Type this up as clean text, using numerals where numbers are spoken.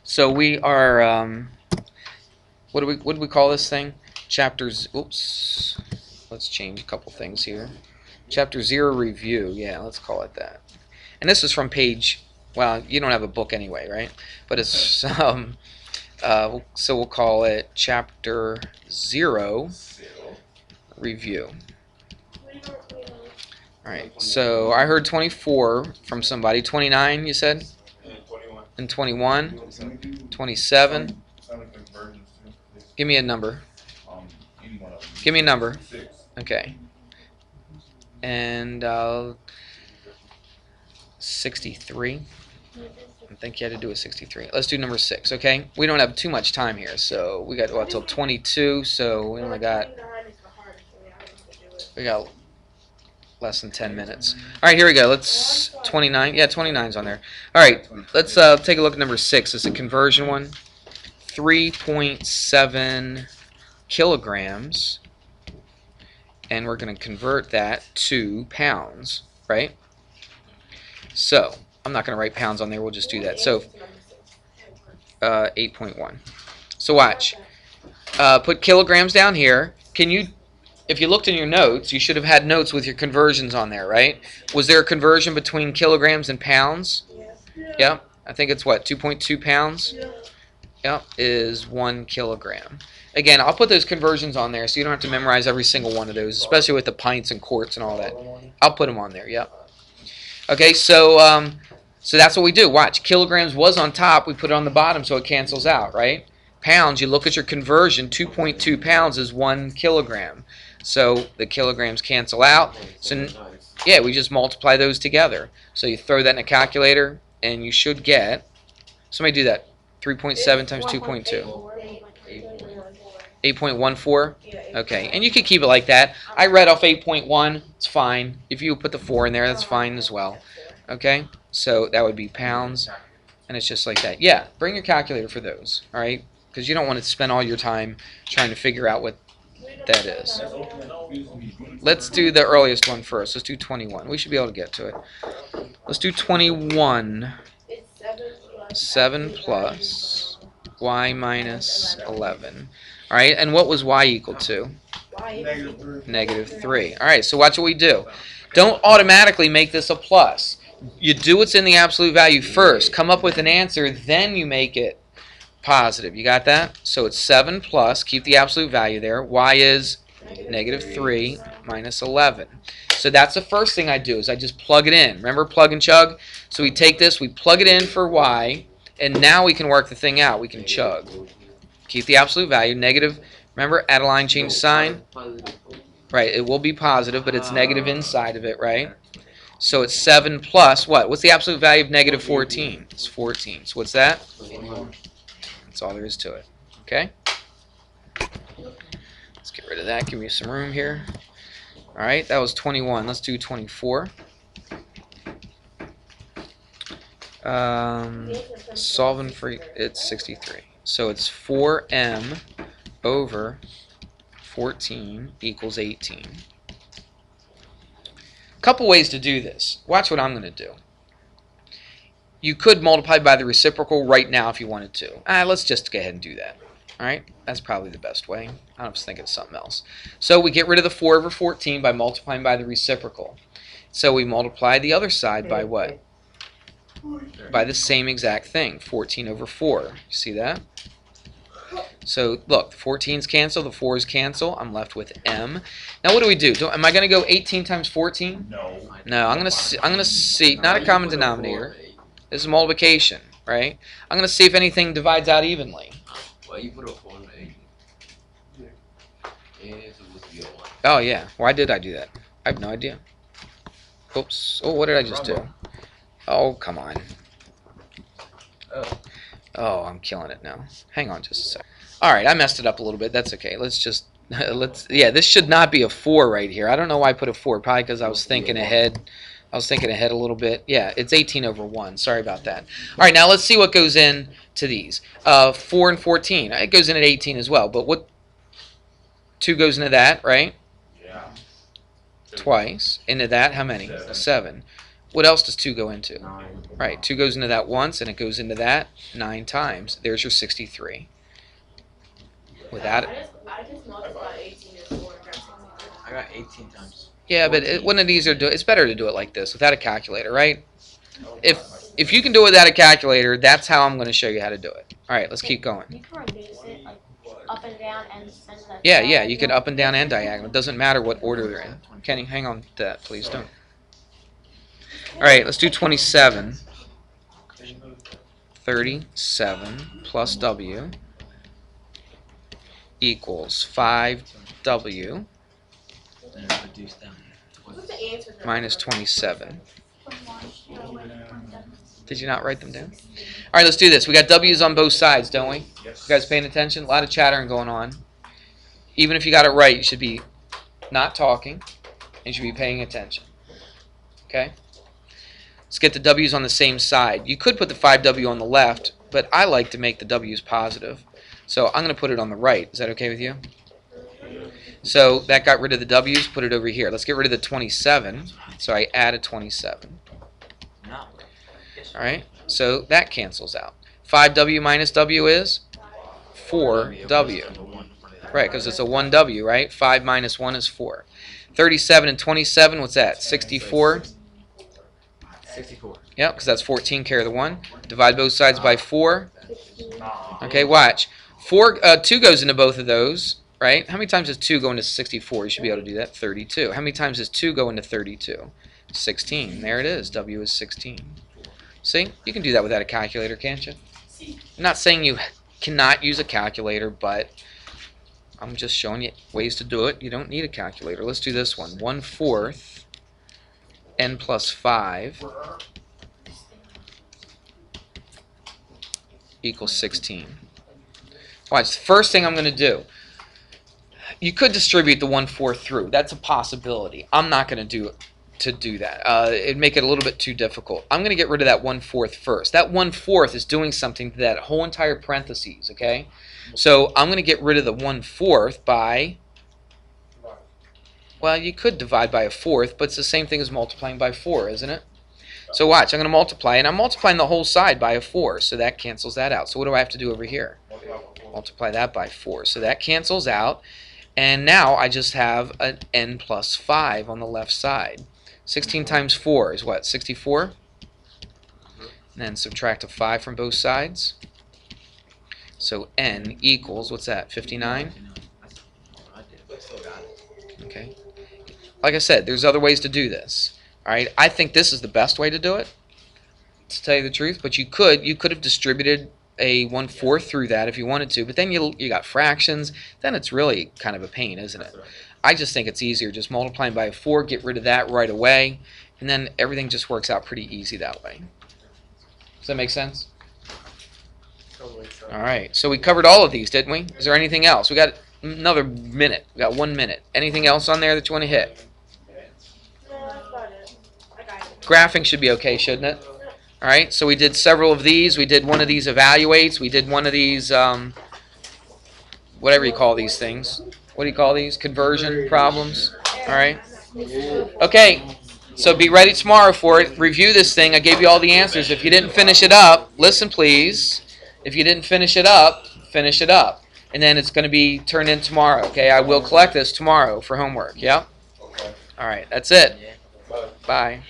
So we are, what do we call this thing? Chapters, oops, let's change a couple things here. Chapter 0 review, yeah, let's call it that. And this is from page, well, you don't have a book anyway, right? But it's, so we'll call it Chapter 0 review. Alright, so I heard 24 from somebody. 29, you said? And 21? 27? Give me a number. Give me a number. Okay. And 63. I think you had to do a 63. Let's do number 6, okay? We don't have too much time here, so we got till 22, so we only got less than 10 minutes. All right, here we go. Let's 29. Yeah, 29's on there. All right, let's take a look at number 6. It's a conversion one. 3.7 kilograms, and we're going to convert that to pounds, right? So I'm not going to write pounds on there. We'll just do that. So 8.1. So watch. Put kilograms down here. Can you? If you looked in your notes, you should have had notes with your conversions on there, right? Was there a conversion between kilograms and pounds? Yes. Yep. I think it's what, 2.2 pounds? Yep, is 1 kilogram. Again, I'll put those conversions on there so you don't have to memorize every single one of those, especially with the pints and quarts and all that. I'll put them on there, yep. Okay, so that's what we do. Watch, kilograms was on top. We put it on the bottom so it cancels out, right? Pounds, you look at your conversion, 2.2 pounds is 1 kilogram. So the kilograms cancel out. So yeah, we just multiply those together. So you throw that in a calculator, and you should get, somebody do that, 3.7 times 2.2. 8.14? Okay, and you could keep it like that. I read off 8.1. It's fine. If you put the 4 in there, that's fine as well. Okay, so that would be pounds, and it's just like that. Yeah, bring your calculator for those, all right? Because you don't want to spend all your time trying to figure out what that is. Let's do the earliest one first. Let's do 21. We should be able to get to it. Let's do 21. 7 plus y minus 11. All right, and what was y equal to? Negative 3. All right, so watch what we do. Don't automatically make this a plus. You do what's in the absolute value first. Come up with an answer, then you make it positive. You got that? So it's 7 plus, keep the absolute value there. Y is negative 3 minus 11. So that's the first thing I do is I just plug it in. Remember plug and chug? So we take this, we plug it in for y, and now we can work the thing out. We can chug. Keep the absolute value. Negative, remember, add a line, change sign. Right, it will be positive, but it's negative inside of it, right? So it's 7 plus what? What's the absolute value of negative 14? It's 14. So what's that? That's all there is to it. Okay? Let's get rid of that. Give me some room here. All right, that was 21. Let's do 24. Solving for it's 63. So it's 4m over 14 equals 18. Couple ways to do this. Watch what I'm going to do. You could multiply by the reciprocal right now if you wanted to. Let's just go ahead and do that. All right, that's probably the best way. I was thinking of something else. So we get rid of the 4 over 14 by multiplying by the reciprocal. So we multiply the other side by what? By the same exact thing, 14 over 4. You see that? So look, the 14's cancel, the 4's cancel. I'm left with m. Now what do we do? Am I going to go 18 times 14? No. No, I'm going to see, not a common denominator. This is multiplication, right? I'm going to see if anything divides out evenly. Why you put a 4 on the 18? It's supposed to be a 1. Oh yeah, why did I do that? I have no idea. Oops. Oh, what did I just do? Oh, come on. Oh, I'm killing it now. Hang on just a sec. All right, I messed it up a little bit. That's okay. Let's just yeah, this should not be a 4 right here. I don't know why I put a 4. Probably because I was thinking ahead. I was thinking ahead a little bit. Yeah, it's 18 over 1. Sorry about that. All right, now let's see what goes in to these. 4 and 14. It goes in at 18 as well. But what 2 goes into that, right? Yeah. Twice. Into that, how many? 7. What else does 2 go into? 9. Right, 2 goes into that once, and it goes into that 9 times. There's your 63. Without it. I just multiplied 18 and 4 and got 63. I got 18 times. Yeah, but one of these it's better to do it like this, without a calculator, right? If you can do it without a calculator, that's how I'm going to show you how to do it. All right, let's keep going. You can reduce it like up and down and send that. Yeah, you can up and down and diagonal. It doesn't matter what order they're in. Kenny, hang on to that, please don't. All right, let's do 27. 37 plus W equals 5W Then reduce them. What's the answer? minus 27. Did you not write them down? All right, let's do this. We got W's on both sides, don't we? You guys paying attention? A lot of chattering going on. Even if you got it right, you should be not talking, and you should be paying attention. Okay? Let's get the W's on the same side. You could put the 5W on the left, but I like to make the W's positive. So I'm going to put it on the right. Is that okay with you? So that got rid of the W's, put it over here. Let's get rid of the 27. So I added 27. No. All right, so that cancels out. 5W minus W is 4W. Right, because it's a 1W, right? 5 minus 1 is 4. 37 and 27, what's that? 64? 64. Yep, because that's 14 carry the 1. Divide both sides by 4. Okay, watch. 2 goes into both of those, right? How many times does 2 go into 64? You should be able to do that. 32. How many times does 2 go into 32? 16. There it is. W is 16. See? You can do that without a calculator, can't you? I'm not saying you cannot use a calculator, but I'm just showing you ways to do it. You don't need a calculator. Let's do this one. 1/4 n plus 5 equals 16. Watch, the first thing I'm going to do, you could distribute the 1/4 through. That's a possibility. I'm not going to do that. It'd make it a little bit too difficult. I'm going to get rid of that 1/4 first. That 1/4 is doing something to that whole entire parentheses, okay? So I'm going to get rid of the 1/4 by, well, you could divide by a 1/4, but it's the same thing as multiplying by 4, isn't it? So watch, I'm going to multiply, and I'm multiplying the whole side by a 4, so that cancels that out. So what do I have to do over here? Multiply that by 4, so that cancels out, and now I just have an n plus 5 on the left side. 16 times 4 is what, 64? And then subtract a 5 from both sides. So n equals, what's that, 59? Okay. Like I said, there's other ways to do this. All right, I think this is the best way to do it, to tell you the truth. But you could have distributed a 1/4 through that if you wanted to. But then you got fractions. Then it's really kind of a pain, isn't it? I just think it's easier just multiplying by a 4, get rid of that right away, and then everything just works out pretty easy that way. Does that make sense? All right, so we covered all of these, didn't we? Is there anything else? We got another minute. We got 1 minute. Anything else on there that you want to hit? No, that's about it. I got it. Graphing should be okay, shouldn't it? All right, so we did several of these. We did one of these evaluates. We did one of these, whatever you call these things. What do you call these? Conversion problems. All right. Okay, so be ready tomorrow for it. Review this thing. I gave you all the answers. If you didn't finish it up, listen, please. If you didn't finish it up, finish it up. And then it's going to be turned in tomorrow, okay? I will collect this tomorrow for homework, yeah? All right, that's it. Bye.